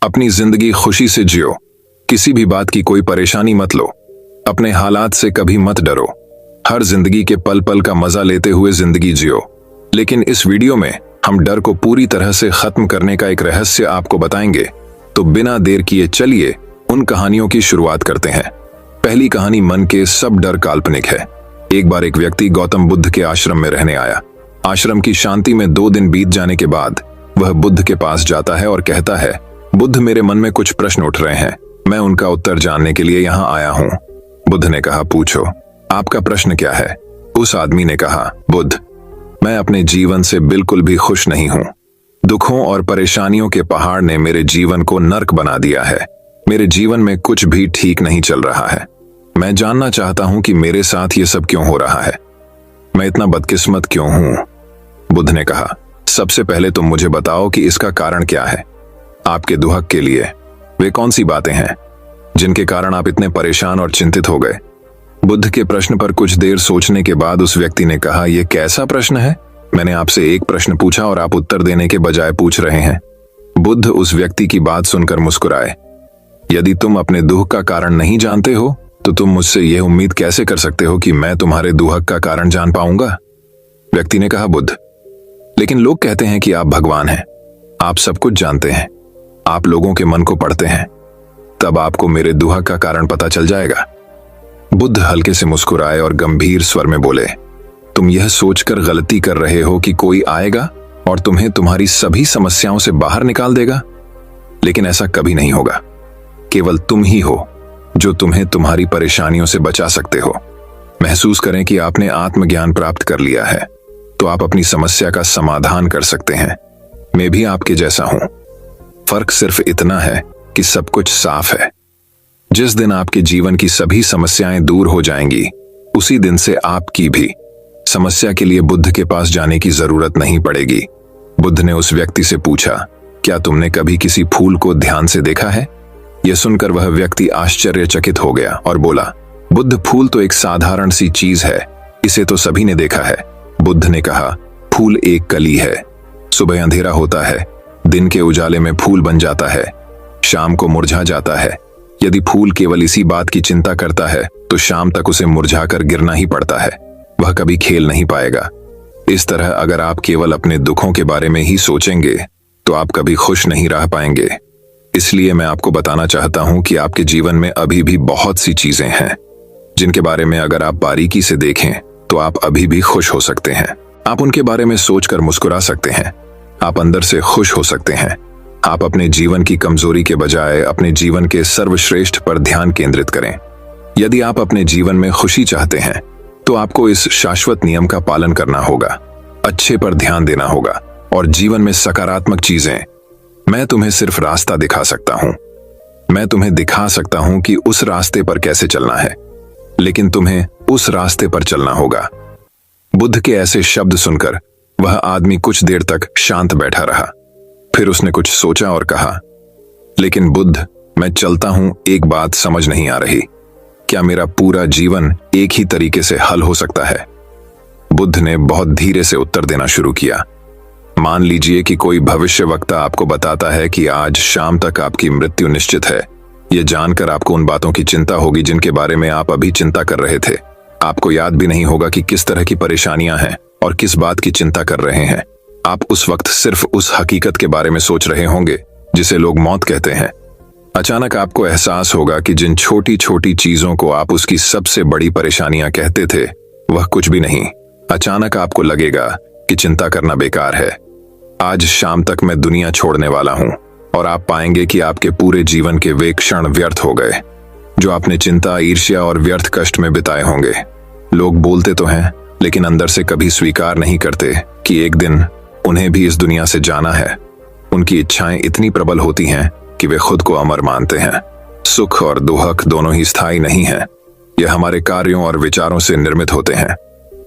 अपनी जिंदगी खुशी से जियो, किसी भी बात की कोई परेशानी मत लो, अपने हालात से कभी मत डरो, हर जिंदगी के पल पल का मजा लेते हुए जिंदगी जियो। लेकिन इस वीडियो में हम डर को पूरी तरह से खत्म करने का एक रहस्य आपको बताएंगे। तो बिना देर किए चलिए उन कहानियों की शुरुआत करते हैं। पहली कहानी, मन के सब डर काल्पनिक है। एक बार एक व्यक्ति गौतम बुद्ध के आश्रम में रहने आया। आश्रम की शांति में 2 दिन बीत जाने के बाद वह बुद्ध के पास जाता है और कहता है, बुद्ध, मेरे मन में कुछ प्रश्न उठ रहे हैं, मैं उनका उत्तर जानने के लिए यहाँ आया हूँ। बुद्ध ने कहा, पूछो, आपका प्रश्न क्या है? उस आदमी ने कहा, बुद्ध, मैं अपने जीवन से बिल्कुल भी खुश नहीं हूँ। दुखों और परेशानियों के पहाड़ ने मेरे जीवन को नर्क बना दिया है। मेरे जीवन में कुछ भी ठीक नहीं चल रहा है। मैं जानना चाहता हूं कि मेरे साथ ये सब क्यों हो रहा है। मैं इतना बदकिस्मत क्यों हूं? बुद्ध ने कहा, सबसे पहले तुम मुझे बताओ कि इसका कारण क्या है। आपके दुहक के लिए वे कौन सी बातें हैं जिनके कारण आप इतने परेशान और चिंतित हो गए? बुद्ध के प्रश्न पर कुछ देर सोचने के बाद उस व्यक्ति ने कहा, यह कैसा प्रश्न है? मैंने आपसे एक प्रश्न पूछा और आप उत्तर देने के बजाय पूछ रहे हैं। बुद्ध उस व्यक्ति की बात सुनकर मुस्कुराए। यदि तुम अपने दुख का कारण नहीं जानते हो तो तुम मुझसे यह उम्मीद कैसे कर सकते हो कि मैं तुम्हारे दुहक का कारण जान पाऊंगा? व्यक्ति ने कहा, बुद्ध, लेकिन लोग कहते हैं कि आप भगवान हैं, आप सब कुछ जानते हैं, आप लोगों के मन को पढ़ते हैं, तब आपको मेरे दुहक का कारण पता चल जाएगा। बुद्ध हल्के से मुस्कुराए और गंभीर स्वर में बोले, तुम यह सोचकर गलती कर रहे हो कि कोई आएगा और तुम्हें तुम्हारी सभी समस्याओं से बाहर निकाल देगा, लेकिन ऐसा कभी नहीं होगा। केवल तुम ही हो जो तुम्हें तुम्हारी परेशानियों से बचा सकते हो। महसूस करें कि आपने आत्मज्ञान प्राप्त कर लिया है तो आप अपनी समस्या का समाधान कर सकते हैं। मैं भी आपके जैसा हूं, फर्क सिर्फ इतना है कि सब कुछ साफ है। जिस दिन आपके जीवन की सभी समस्याएं दूर हो जाएंगी, उसी दिन से आपकी भी समस्या के लिए बुद्ध के पास जाने की जरूरत नहीं पड़ेगी। बुद्ध ने उस व्यक्ति से पूछा, क्या तुमने कभी किसी फूल को ध्यान से देखा है? यह सुनकर वह व्यक्ति आश्चर्यचकित हो गया और बोला, बुद्ध, फूल तो एक साधारण सी चीज है, इसे तो सभी ने देखा है। बुद्ध ने कहा, फूल एक कली है। सुबह अंधेरा होता है, दिन के उजाले में फूल बन जाता है, शाम को मुरझा जाता है। यदि फूल केवल इसी बात की चिंता करता है तो शाम तक उसे मुरझाकर गिरना ही पड़ता है, वह कभी खेल नहीं पाएगा। इस तरह अगर आप केवल अपने दुखों के बारे में ही सोचेंगे तो आप कभी खुश नहीं रह पाएंगे। इसलिए मैं आपको बताना चाहता हूं कि आपके जीवन में अभी भी बहुत सी चीजें हैं जिनके बारे में अगर आप बारीकी से देखें तो आप अभी भी खुश हो सकते हैं। आप उनके बारे में सोचकर मुस्कुरा सकते हैं, आप अंदर से खुश हो सकते हैं। आप अपने जीवन की कमजोरी के बजाय अपने जीवन के सर्वश्रेष्ठ पर ध्यान केंद्रित करें। यदि आप अपने जीवन में खुशी चाहते हैं तो आपको इस शाश्वत नियम का पालन करना होगा, अच्छे पर ध्यान देना होगा और जीवन में सकारात्मक चीजें। मैं तुम्हें सिर्फ रास्ता दिखा सकता हूं, मैं तुम्हें दिखा सकता हूं कि उस रास्ते पर कैसे चलना है, लेकिन तुम्हें उस रास्ते पर चलना होगा। बुद्ध के ऐसे शब्द सुनकर वह आदमी कुछ देर तक शांत बैठा रहा। फिर उसने कुछ सोचा और कहा, लेकिन बुद्ध, मैं चलता हूं, एक बात समझ नहीं आ रही, क्या मेरा पूरा जीवन एक ही तरीके से हल हो सकता है? बुद्ध ने बहुत धीरे से उत्तर देना शुरू किया। मान लीजिए कि कोई भविष्यवक्ता आपको बताता है कि आज शाम तक आपकी मृत्यु निश्चित है। यह जानकर आपको उन बातों की चिंता होगी जिनके बारे में आप अभी चिंता कर रहे थे। आपको याद भी नहीं होगा कि किस तरह की परेशानियां हैं और किस बात की चिंता कर रहे हैं। आप उस वक्त सिर्फ उस हकीकत के बारे में सोच रहे होंगे जिसे लोग मौत कहते हैं। अचानक आपको एहसास होगा कि जिन छोटी छोटी चीजों को आप उसकी सबसे बड़ी परेशानियां कहते थे, वह कुछ भी नहीं। अचानक आपको लगेगा कि चिंता करना बेकार है। आज शाम तक मैं दुनिया छोड़ने वाला हूं और आप पाएंगे कि आपके पूरे जीवन के वे क्षण व्यर्थ हो गए जो आपने चिंता, ईर्ष्या और व्यर्थ कष्ट में बिताए होंगे। लोग बोलते तो हैं लेकिन अंदर से कभी स्वीकार नहीं करते कि एक दिन उन्हें भी इस दुनिया से जाना है। उनकी इच्छाएं इतनी प्रबल होती हैं कि वे खुद को अमर मानते हैं। सुख और दुहक दोनों ही स्थायी नहीं हैं, यह हमारे कार्यों और विचारों से निर्मित होते हैं।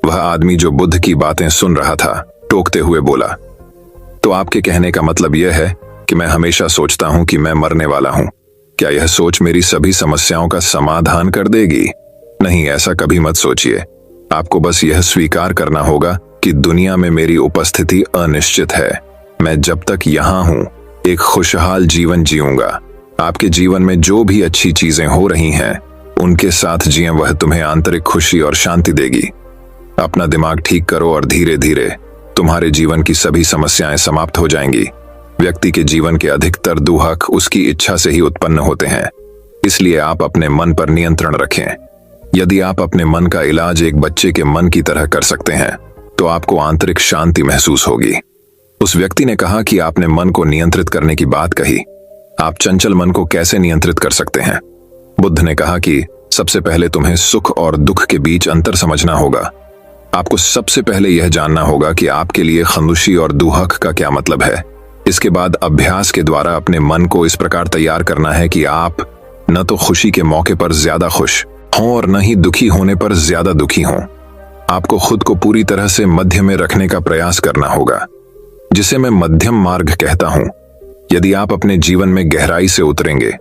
वह आदमी जो बुद्ध की बातें सुन रहा था टोकते हुए बोला, तो आपके कहने का मतलब यह है कि मैं हमेशा सोचता हूं कि मैं मरने वाला हूं। क्या यह सोच मेरी सभी समस्याओं का समाधान कर देगी? नहीं, ऐसा कभी मत सोचिए। आपको बस यह स्वीकार करना होगा कि दुनिया में मेरी उपस्थिति अनिश्चित है। मैं जब तक यहां हूं एक खुशहाल जीवन जीऊंगा। आपके जीवन में जो भी अच्छी चीजें हो रही हैं, उनके साथ जिएं, वह तुम्हें आंतरिक खुशी और शांति देगी। अपना दिमाग ठीक करो और धीरे धीरे तुम्हारे जीवन की सभी समस्याएं समाप्त हो जाएंगी। व्यक्ति के जीवन के अधिकतर दुख उसकी इच्छा से ही उत्पन्न होते हैं, इसलिए आप अपने मन पर नियंत्रण रखें। यदि आप अपने मन का इलाज एक बच्चे के मन की तरह कर सकते हैं, तो आपको आंतरिक शांति महसूस होगी। उस व्यक्ति ने कहा कि आपने मन को नियंत्रित करने की बात कही, आप चंचल मन को कैसे नियंत्रित कर सकते हैं? बुद्ध ने कहा कि सबसे पहले तुम्हें सुख और दुख के बीच अंतर समझना होगा। आपको सबसे पहले यह जानना होगा कि आपके लिए खुशी और दुख का क्या मतलब है। इसके बाद अभ्यास के द्वारा अपने मन को इस प्रकार तैयार करना है कि आप न तो खुशी के मौके पर ज्यादा खुश हों और न ही दुखी होने पर ज्यादा दुखी हों। आपको खुद को पूरी तरह से मध्य में रखने का प्रयास करना होगा, जिसे मैं मध्यम मार्ग कहता हूं। यदि आप अपने जीवन में गहराई से उतरेंगे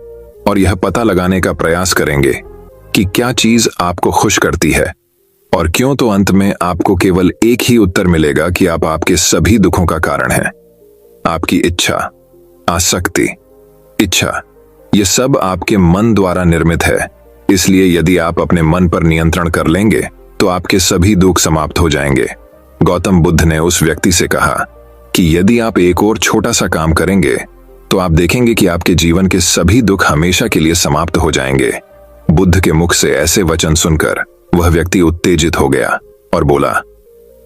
और यह पता लगाने का प्रयास करेंगे कि क्या चीज आपको खुश करती है और क्यों, तो अंत में आपको केवल एक ही उत्तर मिलेगा कि आप आपके सभी दुखों का कारण हैं। आपकी इच्छा, आसक्ति, इच्छा, ये सब आपके मन द्वारा निर्मित है। इसलिए यदि आप अपने मन पर नियंत्रण कर लेंगे, तो आपके सभी दुख समाप्त हो जाएंगे। गौतम बुद्ध ने उस व्यक्ति से कहा कि यदि आप एक और छोटा सा काम करेंगे, तो आप देखेंगे कि आपके जीवन के सभी दुख हमेशा के लिए समाप्त हो जाएंगे। बुद्ध के मुख से ऐसे वचन सुनकर वह व्यक्ति उत्तेजित हो गया और बोला,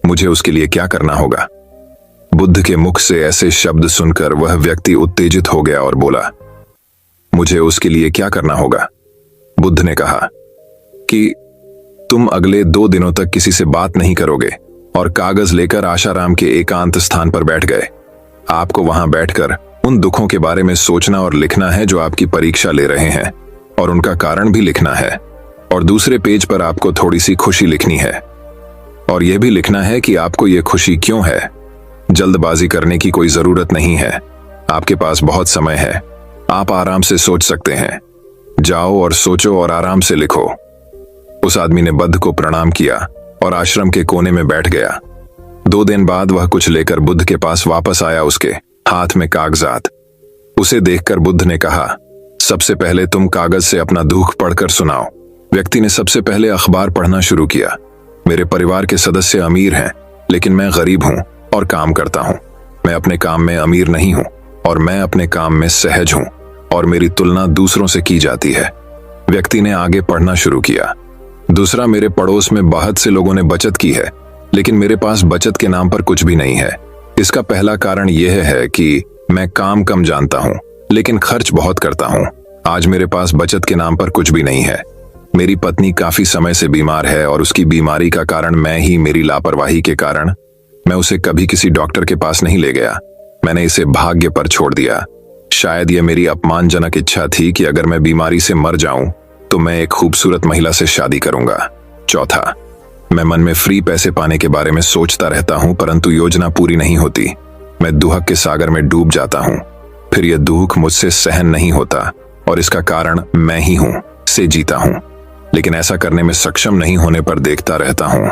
मुझे उसके लिए क्या करना होगा? बुद्ध के मुख से ऐसे शब्द सुनकर वह व्यक्ति उत्तेजित हो गया और बोला, मुझे उसके लिए क्या करना होगा? बुद्ध ने कहा कि तुम अगले 2 दिनों तक किसी से बात नहीं करोगे, और कागज लेकर आशाराम के एकांत स्थान पर बैठ गए। आपको वहां बैठकर उन दुखों के बारे में सोचना और लिखना है जो आपकी परीक्षा ले रहे हैं, और उनका कारण भी लिखना है। और दूसरे पेज पर आपको थोड़ी सी खुशी लिखनी है, और यह भी लिखना है कि आपको यह खुशी क्यों है। जल्दबाजी करने की कोई जरूरत नहीं है, आपके पास बहुत समय है, आप आराम से सोच सकते हैं। जाओ और सोचो और आराम से लिखो। उस आदमी ने बुद्ध को प्रणाम किया और आश्रम के कोने में बैठ गया। 2 दिन बाद वह कुछ लेकर बुद्ध के पास वापस आया, उसके हाथ में कागजात। उसे देखकर बुद्ध ने कहा, सबसे पहले तुम कागज से अपना दुख पढ़कर सुनाओ। व्यक्ति ने सबसे पहले अखबार पढ़ना शुरू किया। मेरे परिवार के सदस्य अमीर हैं, लेकिन मैं गरीब हूं और काम करता हूं। मैं अपने काम में अमीर नहीं हूं और मैं अपने काम में सहज हूं, और मेरी तुलना दूसरों से की जाती है। व्यक्ति ने आगे पढ़ना शुरू किया। दूसरा, मेरे पड़ोस में बहुत से लोगों ने बचत की है, लेकिन मेरे पास बचत के नाम पर कुछ भी नहीं है। इसका पहला कारण यह है कि मैं काम कम जानता हूं, लेकिन खर्च बहुत करता हूं। आज मेरे पास बचत के नाम पर कुछ भी नहीं है। मेरी पत्नी काफी समय से बीमार है, और उसकी बीमारी का कारण मैं ही। मेरी लापरवाही के कारण मैं उसे कभी किसी डॉक्टर के पास नहीं ले गया। मैंने इसे भाग्य पर छोड़ दिया। शायद यह मेरी अपमानजनक इच्छा थी कि अगर मैं बीमारी से मर जाऊं, तो मैं एक खूबसूरत महिला से शादी करूंगा। चौथा, मैं मन में फ्री पैसे पाने के बारे में सोचता रहता हूं, परंतु योजना पूरी नहीं होती। मैं दुख के सागर में डूब जाता हूं, फिर यह दुख मुझसे सहन नहीं होता, और इसका कारण मैं ही हूं से जीता हूं, लेकिन ऐसा करने में सक्षम नहीं होने पर देखता रहता हूं।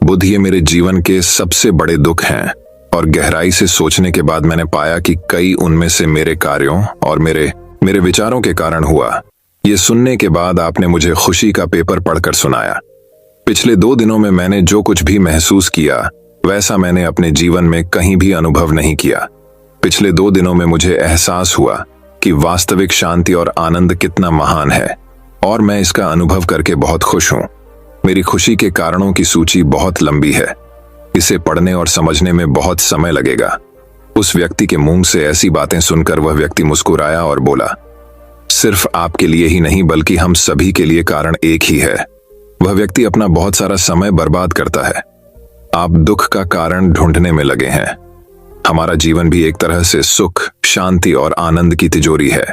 बुद्ध, ये मेरे जीवन के सबसे बड़े दुख हैं, और गहराई से सोचने के बाद मैंने पाया कि कई उनमें से मेरे कार्यों और मेरे विचारों के कारण हुआ। ये सुनने के बाद आपने मुझे खुशी का पेपर पढ़कर सुनाया। पिछले 2 दिनों में मैंने जो कुछ भी महसूस किया, वैसा मैंने अपने जीवन में कहीं भी अनुभव नहीं किया। पिछले 2 दिनों में मुझे एहसास हुआ कि वास्तविक शांति और आनंद कितना महान है, और मैं इसका अनुभव करके बहुत खुश हूं। मेरी खुशी के कारणों की सूची बहुत लंबी है। इसे पढ़ने और समझने में बहुत समय लगेगा। उस व्यक्ति के मुंह से ऐसी बातें सुनकर वह व्यक्ति मुस्कुराया और बोला, सिर्फ आपके लिए ही नहीं, बल्कि हम सभी के लिए कारण एक ही है। वह व्यक्ति अपना बहुत सारा समय बर्बाद करता है। आप दुख का कारण ढूंढने में लगे हैं। हमारा जीवन भी एक तरह से सुख, शांति और आनंद की तिजोरी है।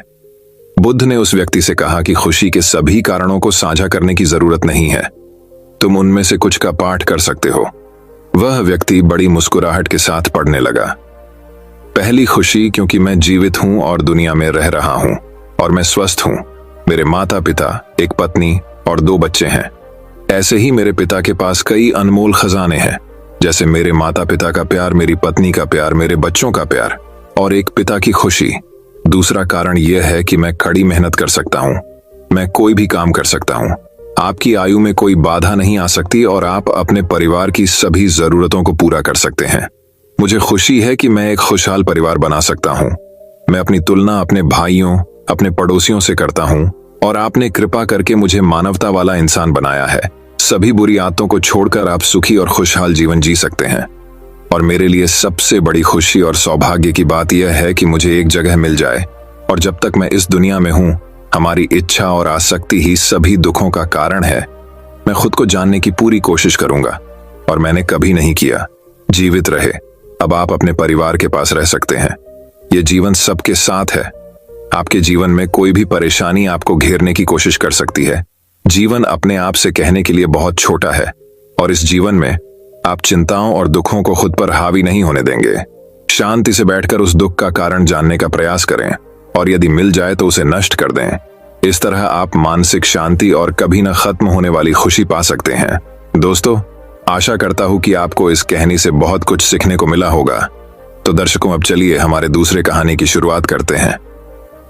बुद्ध ने उस व्यक्ति से कहा कि खुशी के सभी कारणों को साझा करने की जरूरत नहीं है, तुम उनमें से कुछ का पाठ कर सकते हो। वह व्यक्ति बड़ी मुस्कुराहट के साथ पढ़ने लगा। पहली खुशी, क्योंकि मैं जीवित हूं और दुनिया में रह रहा हूं, और मैं स्वस्थ हूं। मेरे माता पिता, एक पत्नी और 2 बच्चे हैं। ऐसे ही मेरे पिता के पास कई अनमोल खजाने हैं, जैसे मेरे माता पिता का प्यार, मेरी पत्नी का प्यार, मेरे बच्चों का प्यार। और एक पिता की खुशी। दूसरा कारण यह है कि मैं कड़ी मेहनत कर सकता हूँ, मैं कोई भी काम कर सकता हूँ। आपकी आयु में कोई बाधा नहीं आ सकती और आप अपने परिवार की सभी जरूरतों को पूरा कर सकते हैं। मुझे खुशी है कि मैं एक खुशहाल परिवार बना सकता हूँ। मैं अपनी तुलना अपने भाइयों, अपने पड़ोसियों से करता हूँ और आपने कृपा करके मुझे मानवता वाला इंसान बनाया है। सभी बुरी आदतों को छोड़कर आप सुखी और खुशहाल जीवन जी सकते हैं। और मेरे लिए सबसे बड़ी खुशी और सौभाग्य की बात यह है कि मुझे एक जगह मिल जाए और जब तक मैं इस दुनिया में हूँ, हमारी इच्छा और आसक्ति ही सभी दुखों का कारण है। मैं खुद को जानने की पूरी कोशिश करूंगा और मैंने कभी नहीं किया। जीवित रहे। अब आप अपने परिवार के पास रह सकते हैं। ये जीवन सबके साथ है। आपके जीवन में कोई भी परेशानी आपको घेरने की कोशिश कर सकती है। जीवन अपने आप से कहने के लिए बहुत छोटा है और इस जीवन में आप चिंताओं और दुखों को खुद पर हावी नहीं होने देंगे। शांति से बैठकर उस दुख का कारण जानने का प्रयास करें और यदि मिल जाए तो उसे नष्ट कर दें। इस तरह आप मानसिक शांति और कभी न खत्म होने वाली खुशी पा सकते हैं। दोस्तों, आशा करता हूं कि आपको इस कहानी से बहुत कुछ सीखने को मिला होगा। तो दर्शकों, अब चलिए हमारे दूसरे कहानी की शुरुआत करते हैं।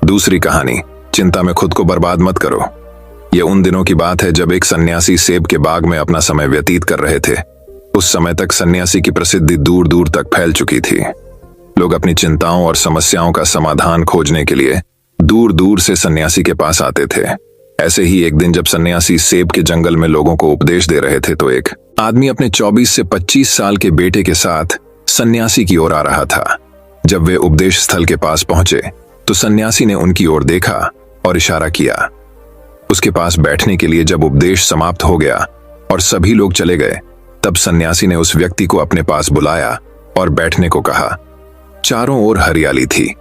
दूसरी कहानी, चिंता में खुद को बर्बाद मत करो। यह उन दिनों की बात है जब एक सन्यासी सेब के बाग में अपना समय व्यतीत कर रहे थे। उस समय तक सन्यासी की प्रसिद्धि दूर दूर तक फैल चुकी थी। लोग अपनी चिंताओं और समस्याओं का समाधान खोजने के लिए दूर दूर से सन्यासी के पास आते थे। ऐसे ही एक दिन जब सन्यासी सेब के जंगल में लोगों को उपदेश दे रहे थे तो एक आदमी अपने 24 से 25 साल के बेटे के साथ सन्यासी की ओर आ रहा था। जब वे उपदेश स्थल के पास पहुंचे तो सन्यासी ने उनकी ओर देखा और इशारा किया। उसके पास बैठने के लिए जब उपदेश समाप्त हो गया और सभी लोग चले गए, तब सन्यासी ने उस व्यक्ति को अपने पास बुलाया और बैठने को कहा। चारों ओर हरियाली थी,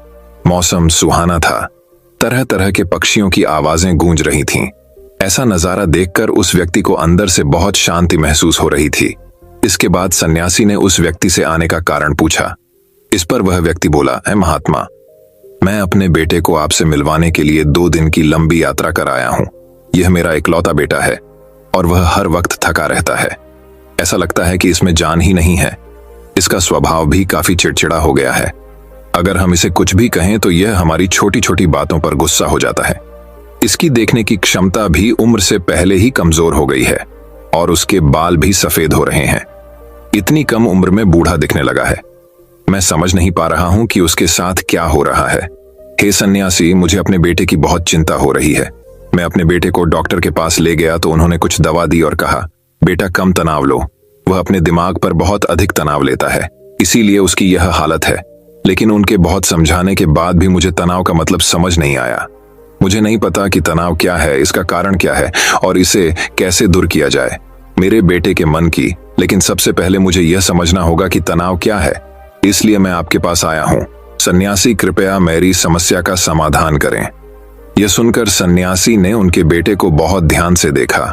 मौसम सुहाना था, तरह तरह के पक्षियों की आवाजें गूंज रही थीं। ऐसा नजारा देखकर उस व्यक्ति को अंदर से बहुत शांति महसूस हो रही थी। इसके बाद सन्यासी ने उस व्यक्ति से आने का कारण पूछा। इस पर वह व्यक्ति बोला, है महात्मा, मैं अपने बेटे को आपसे मिलवाने के लिए 2 दिन की लंबी यात्रा कर आया हूं। यह मेरा इकलौता बेटा है और वह हर वक्त थका रहता है। ऐसा लगता है कि इसमें जान ही नहीं है। इसका स्वभाव भी काफी चिड़चिड़ा हो गया है। अगर हम इसे कुछ भी कहें तो यह हमारी छोटी छोटी बातों पर गुस्सा हो जाता है। इसकी देखने की क्षमता भी उम्र से पहले ही कमजोर हो गई है और उसके बाल भी सफेद हो रहे हैं। इतनी कम उम्र में बूढ़ा दिखने लगा है। मैं समझ नहीं पा रहा हूं कि उसके साथ क्या हो रहा है। हे सन्यासी, मुझे अपने बेटे की बहुत चिंता हो रही है। मैं अपने बेटे को डॉक्टर के पास ले गया तो उन्होंने कुछ दवा दी और कहा, बेटा कम तनाव लो। वह अपने दिमाग पर बहुत अधिक तनाव लेता है, इसीलिए उसकी यह हालत है। लेकिन उनके बहुत समझाने के बाद भी मुझे तनाव का मतलब समझ नहीं आया। मुझे नहीं पता कि तनाव क्या है, इसका कारण क्या है और इसे कैसे दूर किया जाए। मेरे बेटे के मन की, लेकिन सबसे पहले मुझे यह समझना होगा कि तनाव क्या है। इसलिए मैं आपके पास आया हूं। सन्यासी, कृपया मेरी समस्या का समाधान करें। यह सुनकर सन्यासी ने उनके बेटे को बहुत ध्यान से देखा।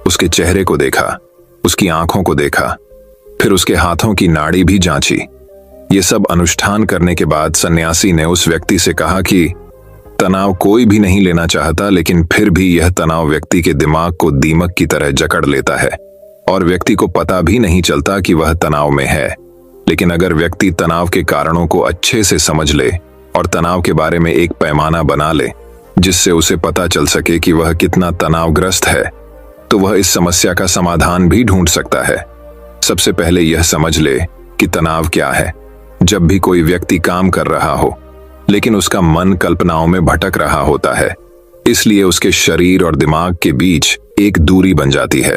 उसके चेहरे को देखा, उसकी आंखों को देखा, फिर उसके हाथों की नाड़ी भी जांची। ये सब अनुष्ठान करने के बाद सन्यासी ने उस व्यक्ति से कहा कि तनाव कोई भी नहीं लेना चाहता, लेकिन फिर भी यह तनाव व्यक्ति के दिमाग को दीमक की तरह जकड़ लेता है और व्यक्ति को पता भी नहीं चलता कि वह तनाव में है। लेकिन अगर व्यक्ति तनाव के कारणों को अच्छे से समझ ले और तनाव के बारे में एक पैमाना बना ले जिससे उसे पता चल सके कि वह कितना तनावग्रस्त है, तो वह इस समस्या का समाधान भी ढूंढ सकता है। सबसे पहले यह समझ ले कि तनाव क्या है। जब भी कोई व्यक्ति काम कर रहा हो लेकिन उसका मन कल्पनाओं में भटक रहा होता है, इसलिए उसके शरीर और दिमाग के बीच एक दूरी बन जाती है।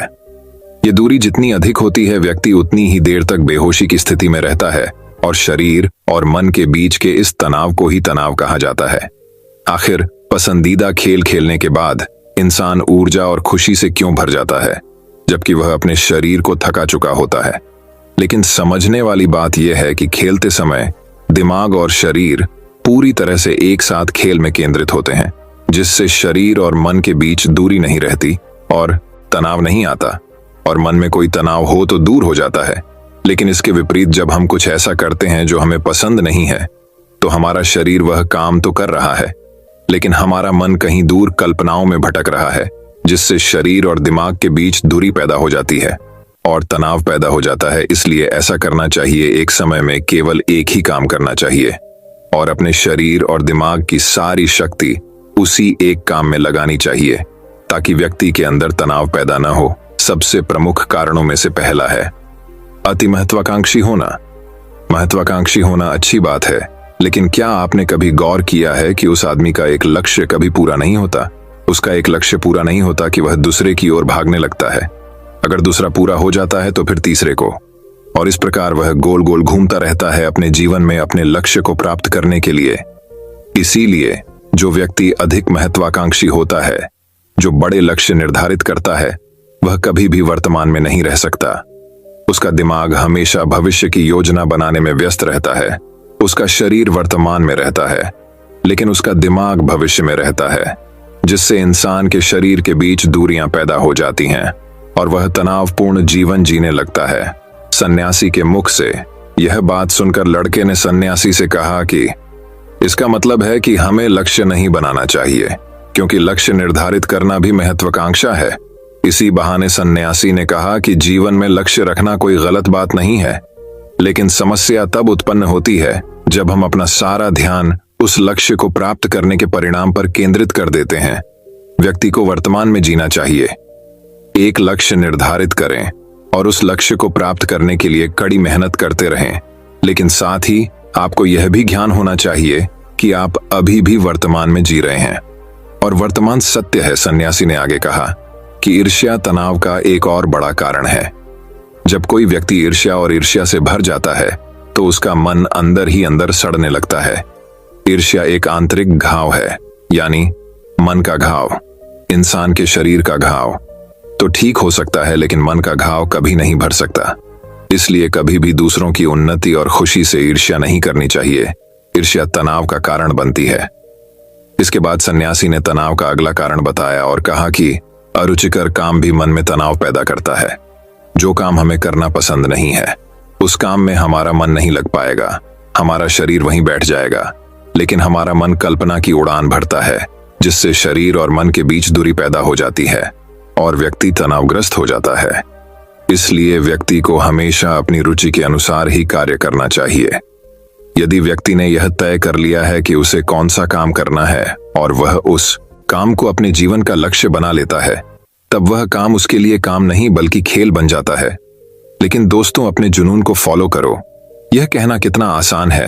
ये दूरी जितनी अधिक होती है, व्यक्ति उतनी ही देर तक बेहोशी की स्थिति में रहता है और शरीर और मन के बीच के इस तनाव को ही तनाव कहा जाता है। आखिर पसंदीदा खेल खेलने के बाद इंसान ऊर्जा और खुशी से क्यों भर जाता है, जबकि वह अपने शरीर को थका चुका होता है। लेकिन समझने वाली बात यह है कि खेलते समय दिमाग और शरीर पूरी तरह से एक साथ खेल में केंद्रित होते हैं, जिससे शरीर और मन के बीच दूरी नहीं रहती और तनाव नहीं आता, और मन में कोई तनाव हो तो दूर हो जाता है। लेकिन इसके विपरीत जब हम कुछ ऐसा करते हैं जो हमें पसंद नहीं है, तो हमारा शरीर वह काम तो कर रहा है, लेकिन हमारा मन कहीं दूर कल्पनाओं में भटक रहा है, जिससे शरीर और दिमाग के बीच दूरी पैदा हो जाती है और तनाव पैदा हो जाता है। इसलिए ऐसा करना चाहिए, एक समय में केवल एक ही काम करना चाहिए। और अपने शरीर और दिमाग की सारी शक्ति उसी एक काम में लगानी चाहिए ताकि व्यक्ति के अंदर तनाव पैदा न हो। सबसे प्रमुख कारणों में से पहला है अति महत्वाकांक्षी होना। महत्वाकांक्षी होना अच्छी बात है, लेकिन क्या आपने कभी गौर किया है कि उस आदमी का एक लक्ष्य कभी पूरा नहीं होता? उसका एक लक्ष्य पूरा नहीं होता कि वह दूसरे की ओर भागने लगता है। अगर दूसरा पूरा हो जाता है तो फिर तीसरे को, और इस प्रकार वह गोल गोल घूमता रहता है अपने जीवन में अपने लक्ष्य को प्राप्त करने के लिए। इसीलिए जो व्यक्ति अधिक महत्वाकांक्षी होता है, जो बड़े लक्ष्य निर्धारित करता है, वह कभी भी वर्तमान में नहीं रह सकता। उसका दिमाग हमेशा भविष्य की योजना बनाने में व्यस्त रहता है। उसका शरीर वर्तमान में रहता है, लेकिन उसका दिमाग भविष्य में रहता है, जिससे इंसान के शरीर के बीच दूरियां पैदा हो जाती हैं और वह तनावपूर्ण जीवन जीने लगता है। सन्यासी के मुख से यह बात सुनकर लड़के ने सन्यासी से कहा कि इसका मतलब है कि हमें लक्ष्य नहीं बनाना चाहिए, क्योंकि लक्ष्य निर्धारित करना भी महत्वाकांक्षा है। इसी बहाने सन्यासी ने कहा कि जीवन में लक्ष्य रखना कोई गलत बात नहीं है, लेकिन समस्या तब उत्पन्न होती है जब हम अपना सारा ध्यान उस लक्ष्य को प्राप्त करने के परिणाम पर केंद्रित कर देते हैं। व्यक्ति को वर्तमान में जीना चाहिए। एक लक्ष्य निर्धारित करें और उस लक्ष्य को प्राप्त करने के लिए कड़ी मेहनत करते रहें, लेकिन साथ ही आपको यह भी ज्ञान होना चाहिए कि आप अभी भी वर्तमान में जी रहे हैं और वर्तमान सत्य है। सन्यासी ने आगे कहा कि ईर्ष्या तनाव का एक और बड़ा कारण है। जब कोई व्यक्ति ईर्ष्या से भर जाता है तो उसका मन अंदर ही अंदर सड़ने लगता है। ईर्ष्या एक आंतरिक घाव है, यानी मन का घाव। इंसान के शरीर का घाव तो ठीक हो सकता है, लेकिन मन का घाव कभी नहीं भर सकता। इसलिए कभी भी दूसरों की उन्नति और खुशी से ईर्ष्या नहीं करनी चाहिए। ईर्ष्या तनाव का कारण बनती है। इसके बाद सन्यासी ने तनाव का अगला कारण बताया और कहा कि अरुचिकर काम भी मन में तनाव पैदा करता है। जो काम हमें करना पसंद नहीं है, उस काम में हमारा मन नहीं लग पाएगा। हमारा शरीर वहीं बैठ जाएगा, लेकिन हमारा मन कल्पना की उड़ान भरता है, जिससे शरीर और मन के बीच दूरी पैदा हो जाती है और व्यक्ति तनावग्रस्त हो जाता है। इसलिए व्यक्ति को हमेशा अपनी रुचि के अनुसार ही कार्य करना चाहिए। यदि व्यक्ति ने यह तय कर लिया है कि उसे कौन सा काम करना है और वह उस काम को अपने जीवन का लक्ष्य बना लेता है, तब वह काम उसके लिए काम नहीं बल्कि खेल बन जाता है। लेकिन दोस्तों, अपने जुनून को फॉलो करो, यह कहना कितना आसान है।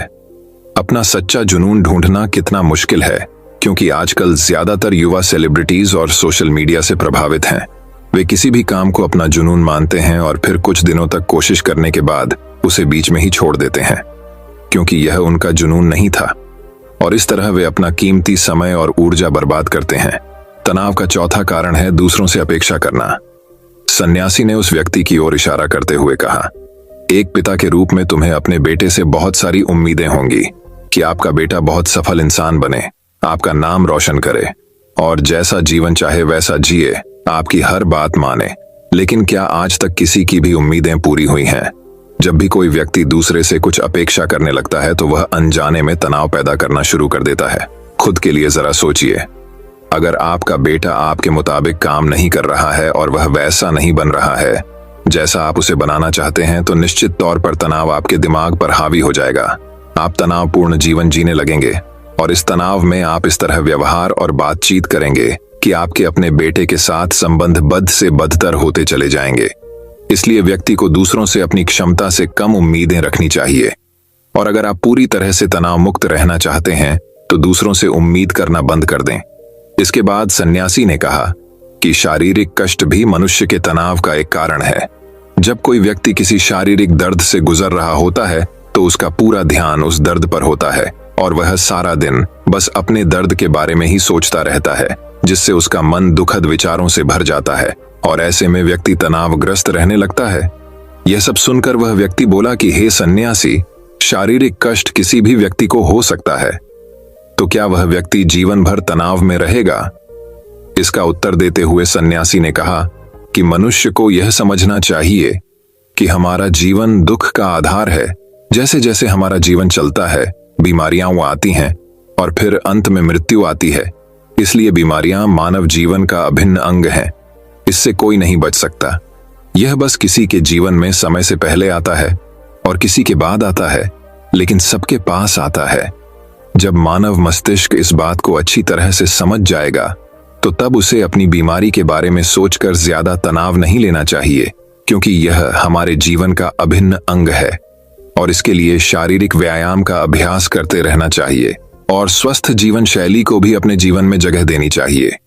अपना सच्चा जुनून ढूंढना कितना मुश्किल है, क्योंकि आजकल ज्यादातर युवा सेलिब्रिटीज और सोशल मीडिया से प्रभावित हैं। वे किसी भी काम को अपना जुनून मानते हैं और फिर कुछ दिनों तक कोशिश करने के बाद उसे बीच में ही छोड़ देते हैं, क्योंकि यह उनका जुनून नहीं था, और इस तरह वे अपना कीमती समय और ऊर्जा बर्बाद करते हैं। तनाव का चौथा कारण है दूसरों से अपेक्षा करना। सन्यासी ने उस व्यक्ति की ओर इशारा करते हुए कहा, एक पिता के रूप में तुम्हें अपने बेटे से बहुत सारी उम्मीदें होंगी कि आपका बेटा बहुत सफल इंसान बने, आपका नाम रोशन करे और जैसा जीवन चाहे वैसा जिए, आपकी हर बात माने। लेकिन क्या आज तक किसी की भी उम्मीदें पूरी हुई हैं? जब भी कोई व्यक्ति दूसरे से कुछ अपेक्षा करने लगता है तो वह अनजाने में तनाव पैदा करना शुरू कर देता है। खुद के लिए जरा सोचिए, अगर आपका बेटा आपके मुताबिक काम नहीं कर रहा है और वह वैसा नहीं बन रहा है जैसा आप उसे बनाना चाहते हैं, तो निश्चित तौर पर तनाव आपके दिमाग पर हावी हो जाएगा। आप तनावपूर्ण जीवन जीने लगेंगे और इस तनाव में आप इस तरह व्यवहार और बातचीत करेंगे कि आपके अपने बेटे के साथ संबंध बद से बदतर होते चले जाएंगे। इसलिए व्यक्ति को दूसरों से अपनी क्षमता से कम उम्मीदें रखनी चाहिए, और अगर आप पूरी तरह से तनाव मुक्त रहना चाहते हैं तो दूसरों से उम्मीद करना बंद कर दें। इसके बाद सन्यासी ने कहा कि शारीरिक कष्ट भी मनुष्य के तनाव का एक कारण है। जब कोई व्यक्ति किसी शारीरिक दर्द से गुजर रहा होता है तो उसका पूरा ध्यान उस दर्द पर होता है और वह सारा दिन बस अपने दर्द के बारे में ही सोचता रहता है, जिससे उसका मन दुखद विचारों से भर जाता है और ऐसे में व्यक्ति तनावग्रस्त रहने लगता है। यह सब सुनकर वह व्यक्ति बोला कि हे सन्यासी, शारीरिक कष्ट किसी भी व्यक्ति को हो सकता है, तो क्या वह व्यक्ति जीवन भर तनाव में रहेगा? इसका उत्तर देते हुए सन्यासी ने कहा कि मनुष्य को यह समझना चाहिए कि हमारा जीवन दुख का आधार है। जैसे जैसे हमारा जीवन चलता है, बीमारियां आती हैं और फिर अंत में मृत्यु आती है। इसलिए बीमारियां मानव जीवन का अभिन्न अंग हैं। इससे कोई नहीं बच सकता। यह बस किसी के जीवन में समय से पहले आता है और किसी के बाद आता है, लेकिन सबके पास आता है। जब मानव मस्तिष्क इस बात को अच्छी तरह से समझ जाएगा तो तब उसे अपनी बीमारी के बारे में सोचकर ज्यादा तनाव नहीं लेना चाहिए, क्योंकि यह हमारे जीवन का अभिन्न अंग है और इसके लिए शारीरिक व्यायाम का अभ्यास करते रहना चाहिए और स्वस्थ जीवन शैली को भी अपने जीवन में जगह देनी चाहिए,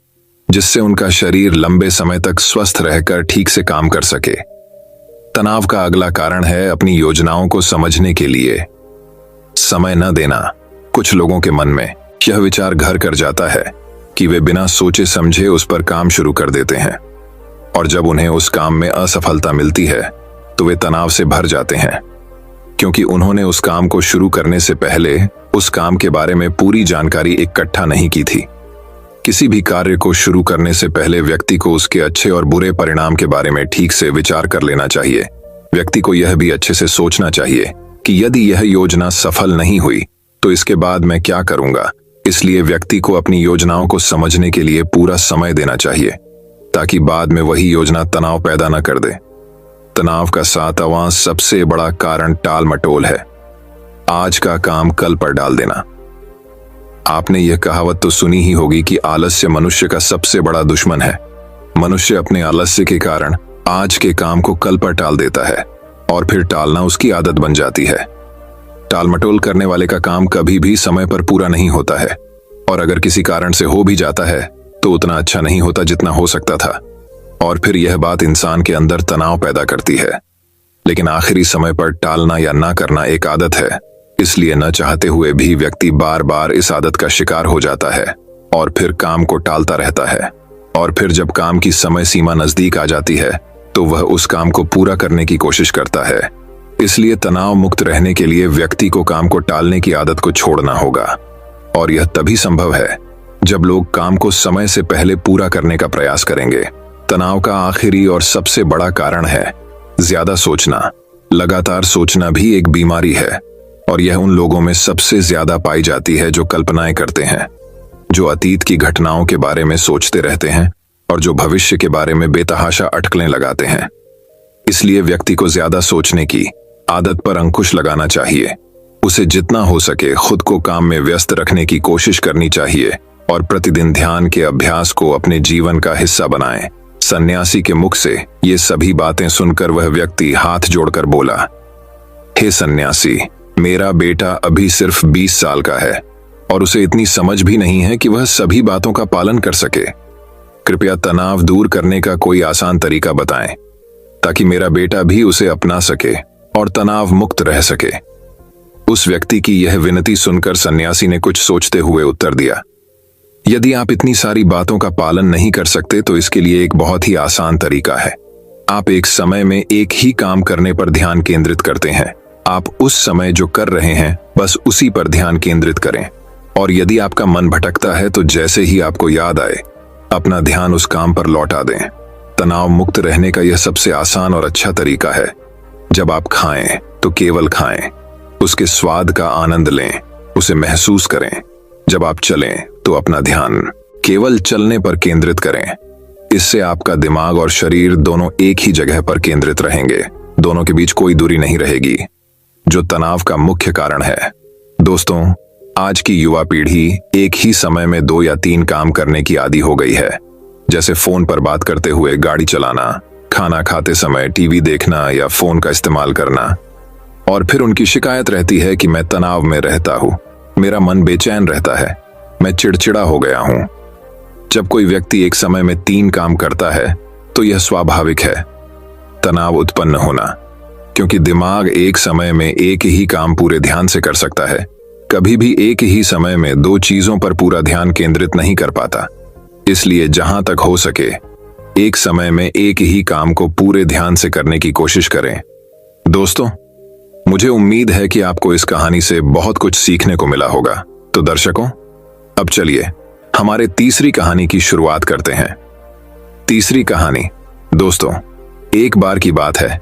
जिससे उनका शरीर लंबे समय तक स्वस्थ रहकर ठीक से काम कर सके। तनाव का अगला कारण है अपनी योजनाओं को समझने के लिए समय न देना। कुछ लोगों के मन में यह विचार घर कर जाता है कि वे बिना सोचे समझे उस पर काम शुरू कर देते हैं और जब उन्हें उस काम में असफलता मिलती है तो वे तनाव से भर जाते हैं, क्योंकि उन्होंने उस काम को शुरू करने से पहले उस काम के बारे में पूरी जानकारी इकट्ठा नहीं की थी। किसी भी कार्य को शुरू करने से पहले व्यक्ति को उसके अच्छे और बुरे परिणाम के बारे में ठीक से विचार कर लेना चाहिए। व्यक्ति को यह भी अच्छे से सोचना चाहिए कि यदि यह योजना सफल नहीं हुई तो इसके बाद मैं क्या करूंगा। इसलिए व्यक्ति को अपनी योजनाओं को समझने के लिए पूरा समय देना चाहिए ताकि बाद में वही योजना तनाव पैदा न कर दे। तनाव का 7वां सबसे बड़ा कारण टाल मटोल है। आज का काम कल पर डाल देना। आपने यह कहावत तो सुनी ही होगी कि आलस्य मनुष्य का सबसे बड़ा दुश्मन है। मनुष्य अपने आलस्य के कारण आज के काम को कल पर टाल देता है और फिर टालना उसकी आदत बन जाती है। टालमटोल करने वाले का काम कभी भी समय पर पूरा नहीं होता है और अगर किसी कारण से हो भी जाता है तो उतना अच्छा नहीं होता जितना हो सकता था और फिर यह बात इंसान के अंदर तनाव पैदा करती है। लेकिन आखिरी समय पर टालना या ना करना एक आदत है, इसलिए न चाहते हुए भी व्यक्ति बार बार इस आदत का शिकार हो जाता है और फिर काम को टालता रहता है और फिर जब काम की समय सीमा नजदीक आ जाती है तो वह उस काम को पूरा करने की कोशिश करता है। इसलिए तनाव मुक्त रहने के लिए व्यक्ति को काम को टालने की आदत को छोड़ना होगा और यह तभी संभव है जब लोग काम को समय से पहले पूरा करने का प्रयास करेंगे। तनाव का आखिरी और सबसे बड़ा कारण है ज्यादा सोचना। लगातार सोचना भी एक बीमारी है और यह उन लोगों में सबसे ज्यादा पाई जाती है जो कल्पनाएं करते हैं, जो अतीत की घटनाओं के बारे में सोचते रहते हैं और जो भविष्य के बारे में बेतहाशा अटकलें लगाते हैं। इसलिए व्यक्ति को ज्यादा सोचने की आदत पर अंकुश लगाना चाहिए। उसे जितना हो सके खुद को काम में व्यस्त रखने की कोशिश करनी चाहिए और प्रतिदिन ध्यान के अभ्यास को अपने जीवन का हिस्सा बनाएं। सन्यासी के मुख से ये सभी बातें सुनकर वह व्यक्ति हाथ जोड़कर बोला, हे सन्यासी, मेरा बेटा अभी सिर्फ 20 साल का है और उसे इतनी समझ भी नहीं है कि वह सभी बातों का पालन कर सके। कृपया तनाव दूर करने का कोई आसान तरीका बताएं ताकि मेरा बेटा भी उसे अपना सके और तनाव मुक्त रह सके। उस व्यक्ति की यह विनती सुनकर सन्यासी ने कुछ सोचते हुए उत्तर दिया, यदि आप इतनी सारी बातों का पालन नहीं कर सकते तो इसके लिए एक बहुत ही आसान तरीका है। आप एक समय में एक ही काम करने पर ध्यान केंद्रित करते हैं। आप उस समय जो कर रहे हैं बस उसी पर ध्यान केंद्रित करें और यदि आपका मन भटकता है तो जैसे ही आपको याद आए अपना ध्यान उस काम पर लौटा दें। तनाव मुक्त रहने का यह सबसे आसान और अच्छा तरीका है। जब आप खाएं तो केवल खाएं, उसके स्वाद का आनंद लें, उसे महसूस करें। जब आप चलें तो अपना ध्यान केवल चलने पर केंद्रित करें। इससे आपका दिमाग और शरीर दोनों एक ही जगह पर केंद्रित रहेंगे, दोनों के बीच कोई दूरी नहीं रहेगी, जो तनाव का मुख्य कारण है। दोस्तों, आज की युवा पीढ़ी एक ही समय में 2 या 3 काम करने की आदी हो गई है, जैसे फोन पर बात करते हुए गाड़ी चलाना, खाना खाते समय टीवी देखना या फोन का इस्तेमाल करना। और फिर उनकी शिकायत रहती है कि मैं तनाव में रहता हूं, मेरा मन बेचैन रहता है, मैं चिड़चिड़ा हो गया हूं। जब कोई व्यक्ति एक समय में 3 काम करता है तो यह स्वाभाविक है तनाव उत्पन्न होना, क्योंकि दिमाग एक समय में एक ही काम पूरे ध्यान से कर सकता है, कभी भी एक ही समय में 2 चीजों पर पूरा ध्यान केंद्रित नहीं कर पाता। इसलिए जहां तक हो सके एक समय में एक ही काम को पूरे ध्यान से करने की कोशिश करें। दोस्तों, मुझे उम्मीद है कि आपको इस कहानी से बहुत कुछ सीखने को मिला होगा। तो दर्शकों, अब चलिए हमारे तीसरी कहानी की शुरुआत करते हैं। तीसरी कहानी। दोस्तों, एक बार की बात है,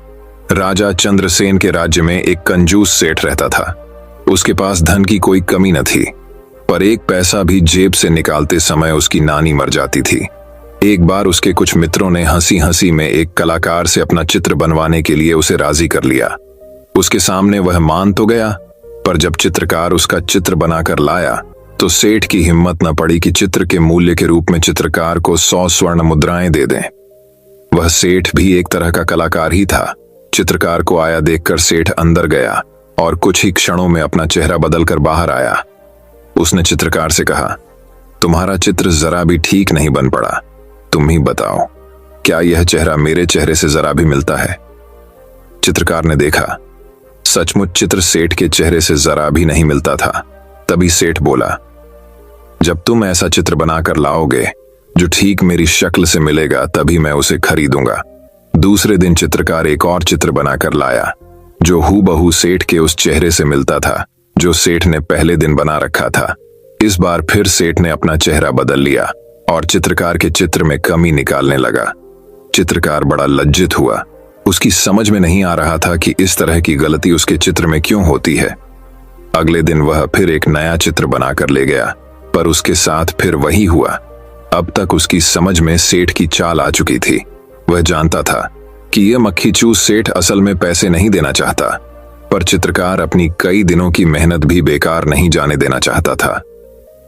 राजा चंद्रसेन के राज्य में एक कंजूस सेठ रहता था। उसके पास धन की कोई कमी न थी, पर एक पैसा भी जेब से निकालते समय उसकी नानी मर जाती थी। एक बार उसके कुछ मित्रों ने हंसी हंसी में एक कलाकार से अपना चित्र बनवाने के लिए उसे राजी कर लिया। उसके सामने वह मान तो गया, पर जब चित्रकार उसका चित्र बनाकर लाया तो सेठ की हिम्मत न पड़ी कि चित्र के मूल्य के रूप में चित्रकार को 100 स्वर्ण मुद्राएं दे दें। वह सेठ भी एक तरह का कलाकार ही था। चित्रकार को आया देखकर सेठ अंदर गया और कुछ ही क्षणों में अपना चेहरा बदलकर बाहर आया। उसने चित्रकार से कहा, तुम्हारा चित्र जरा भी ठीक नहीं बन पड़ा, तुम ही बताओ, क्या यह चेहरा मेरे चेहरे से जरा भी मिलता है? चित्रकार ने देखा, सचमुच चित्र सेठ के चेहरे से जरा भी नहीं मिलता था। तभी सेठ बोला, जब तुम ऐसा चित्र बनाकर लाओगे जो ठीक मेरी शक्ल से मिलेगा तभी मैं उसे खरीदूंगा। दूसरे दिन चित्रकार एक और चित्र बनाकर लाया जो हूबहू सेठ के उस चेहरे से मिलता था जो सेठ ने पहले दिन बना रखा था। इस बार फिर सेठ ने अपना चेहरा बदल लिया और चित्रकार के चित्र में कमी निकालने लगा। चित्रकार बड़ा लज्जित हुआ। उसकी समझ में नहीं आ रहा था कि इस तरह की गलती उसके चित्र में क्यों होती है। अगले दिन वह फिर एक नया चित्र बनाकर ले गया, पर उसके साथ फिर वही हुआ। अब तक उसकी समझ में सेठ की चाल आ चुकी थी। वह जानता था कि यह मक्खीचूस सेठ असल में पैसे नहीं देना चाहता, पर चित्रकार अपनी कई दिनों की मेहनत भी बेकार नहीं जाने देना चाहता था।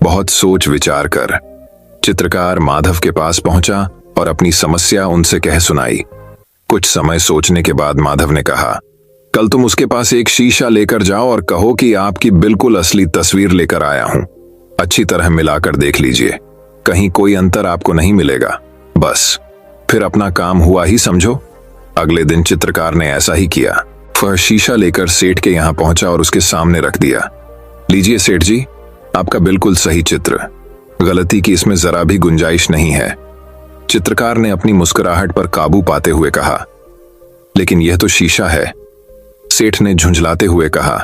बहुत सोच विचार कर चित्रकार माधव के पास पहुंचा और अपनी समस्या उनसे कह सुनाई। कुछ समय सोचने के बाद माधव ने कहा, कल तुम उसके पास एक शीशा लेकर जाओ और कहो कि आपकी बिल्कुल असली तस्वीर लेकर आया हूं। अच्छी तरह मिलाकर देख लीजिए, कहीं कोई अंतर आपको नहीं मिलेगा। बस फिर अपना काम हुआ ही समझो। अगले दिन चित्रकार ने ऐसा ही किया। वह शीशा लेकर सेठ के यहां पहुंचा और उसके सामने रख दिया। लीजिए सेठ जी, आपका बिल्कुल सही चित्र, गलती की इसमें जरा भी गुंजाइश नहीं है। चित्रकार ने अपनी मुस्कुराहट पर काबू पाते हुए कहा, लेकिन यह तो शीशा है। सेठ ने झुंझलाते हुए कहा,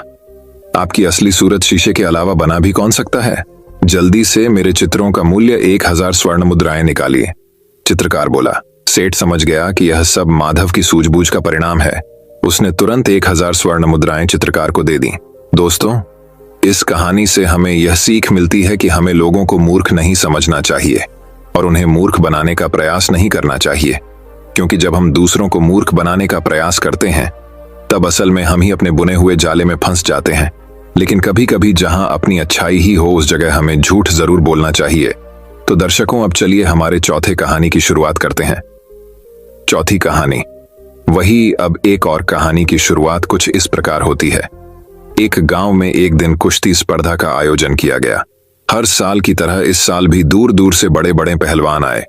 आपकी असली सूरत शीशे के अलावा बना भी कौन सकता है? जल्दी से मेरे चित्रों का मूल्य 1000 स्वर्ण मुद्राएं निकालिए। चित्रकार बोला। सेठ समझ गया कि यह सब माधव की सूझबूझ का परिणाम है। उसने तुरंत 1000 स्वर्ण मुद्राएं चित्रकार को दे दी। दोस्तों, इस कहानी से हमें यह सीख मिलती है कि हमें लोगों को मूर्ख नहीं समझना चाहिए और उन्हें मूर्ख बनाने का प्रयास नहीं करना चाहिए, क्योंकि जब हम दूसरों को मूर्ख बनाने का प्रयास करते हैं तब असल में हम ही अपने बुने हुए जाले में फंस जाते हैं। लेकिन कभी कभी जहां अपनी अच्छाई ही हो उस जगह हमें झूठ जरूर बोलना चाहिए। तो दर्शकों, अब चलिए हमारे चौथे कहानी की शुरुआत करते हैं। चौथी कहानी वही। अब एक और कहानी की शुरुआत कुछ इस प्रकार होती है। एक गांव में एक दिन कुश्ती स्पर्धा का आयोजन किया गया। हर साल की तरह इस साल भी दूर दूर से बड़े बड़े पहलवान आए।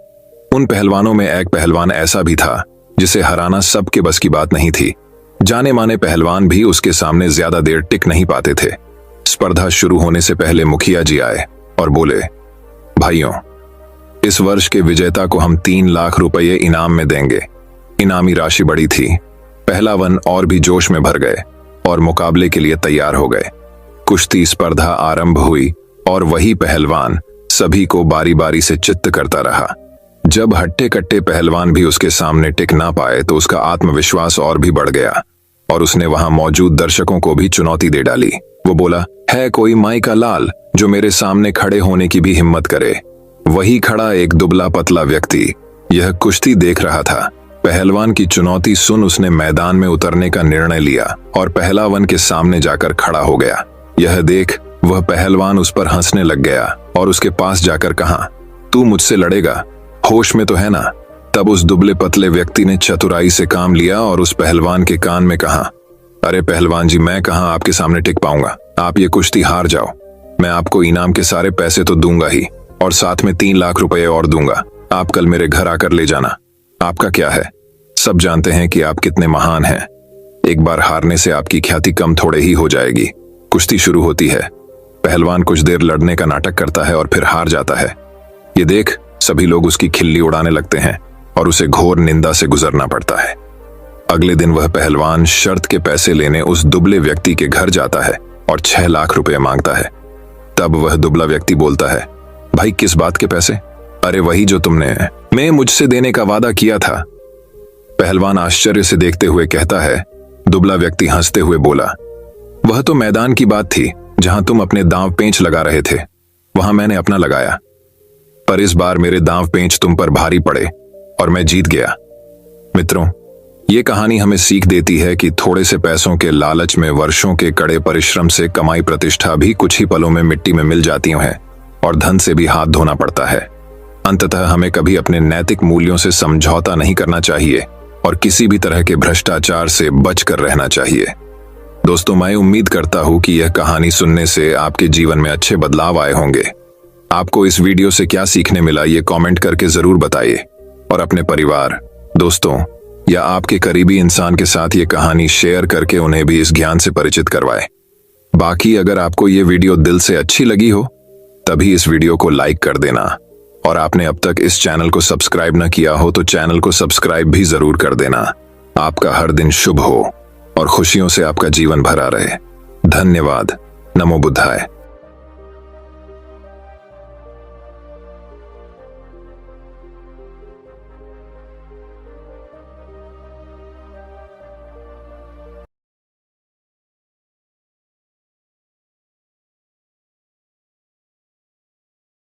उन पहलवानों में एक पहलवान ऐसा भी था जिसे हराना सबके बस की बात नहीं थी। जाने माने पहलवान भी उसके सामने ज्यादा देर टिक नहीं पाते थे। स्पर्धा शुरू होने से पहले मुखिया जी आए और बोले, भाइयों, इस वर्ष के विजेता को हम 3 लाख रुपये इनाम में देंगे। इनामी राशि बड़ी थी। पहलवान और भी जोश में भर गए और मुकाबले के लिए तैयार हो गए। कुश्ती स्पर्धा आरंभ हुई और वही पहलवान सभी को बारी बारी से चित्त करता रहा। जब हट्टे कट्टे पहलवान भी उसके सामने टिक ना पाए तो उसका आत्मविश्वास और भी बढ़ गया और उसने वहां मौजूद दर्शकों को भी चुनौती दे डाली। वो बोला, है कोई माई का लाल जो मेरे सामने खड़े होने की भी हिम्मत करे? वही खड़ा एक दुबला पतला व्यक्ति यह कुश्ती देख रहा था। पहलवान की चुनौती सुन उसने मैदान में उतरने का निर्णय लिया और पहलवान के सामने जाकर खड़ा हो गया। यह देख वह पहलवान उस पर हंसने लग गया और उसके पास जाकर कहा, तू मुझसे लड़ेगा? होश में तो है ना? तब उस दुबले पतले व्यक्ति ने चतुराई से काम लिया और उस पहलवान के कान में कहा, अरे पहलवान जी, मैं कहां आपके सामने टिक पाऊंगा। आप ये कुश्ती हार जाओ, मैं आपको इनाम के सारे पैसे तो दूंगा ही और साथ में 3 लाख रुपए और दूंगा। आप कल मेरे घर आकर ले जाना। आपका क्या है? सब जानते हैं कि आप कितने महान हैं। एक बार हारने से आपकी ख्याति कम थोड़े ही हो जाएगी। कुश्ती शुरू होती है। पहलवान कुछ देर लड़ने का नाटक करता है और फिर हार जाता है। ये देख सभी लोग उसकी खिल्ली उड़ाने लगते हैं और उसे घोर निंदा से गुजरना पड़ता है। अगले दिन वह पहलवान शर्त के पैसे लेने उस दुबले व्यक्ति के घर जाता है और 6 लाख रुपए मांगता है। तब वह दुबला व्यक्ति बोलता है, भाई किस बात के पैसे? अरे वही जो तुमने मुझसे देने का वादा किया था। पहलवान आश्चर्य से देखते हुए कहता है। दुबला व्यक्ति हंसते हुए बोला, वह तो मैदान की बात थी जहां तुम अपने दांव पेंच लगा रहे थे, वहां मैंने अपना लगाया, पर इस बार मेरे दांव पेंच तुम पर भारी पड़े और मैं जीत गया। मित्रों, ये कहानी हमें सीख देती है कि थोड़े से पैसों के लालच में वर्षों के कड़े परिश्रम से कमाई प्रतिष्ठा भी कुछ ही पलों में मिट्टी में मिल जाती हैं और धन से भी हाथ धोना पड़ता है। अंततः हमें कभी अपने नैतिक मूल्यों से समझौता नहीं करना चाहिए और किसी भी तरह के भ्रष्टाचार से बचकर रहना चाहिए। दोस्तों, मैं उम्मीद करता हूं कि यह कहानी सुनने से आपके जीवन में अच्छे बदलाव आए होंगे। आपको इस वीडियो से क्या सीखने मिला, ये कमेंट करके जरूर बताइए और अपने परिवार, दोस्तों या आपके करीबी इंसान के साथ ये कहानी शेयर करके उन्हें भी इस ज्ञान से परिचित करवाएं। बाकी अगर आपको ये वीडियो दिल से अच्छी लगी हो तभी इस वीडियो को लाइक कर देना और आपने अब तक इस चैनल को सब्सक्राइब न किया हो तो चैनल को सब्सक्राइब भी जरूर कर देना। आपका हर दिन शुभ हो और खुशियों से आपका जीवन भरा रहे। धन्यवाद। नमो बुद्धाय।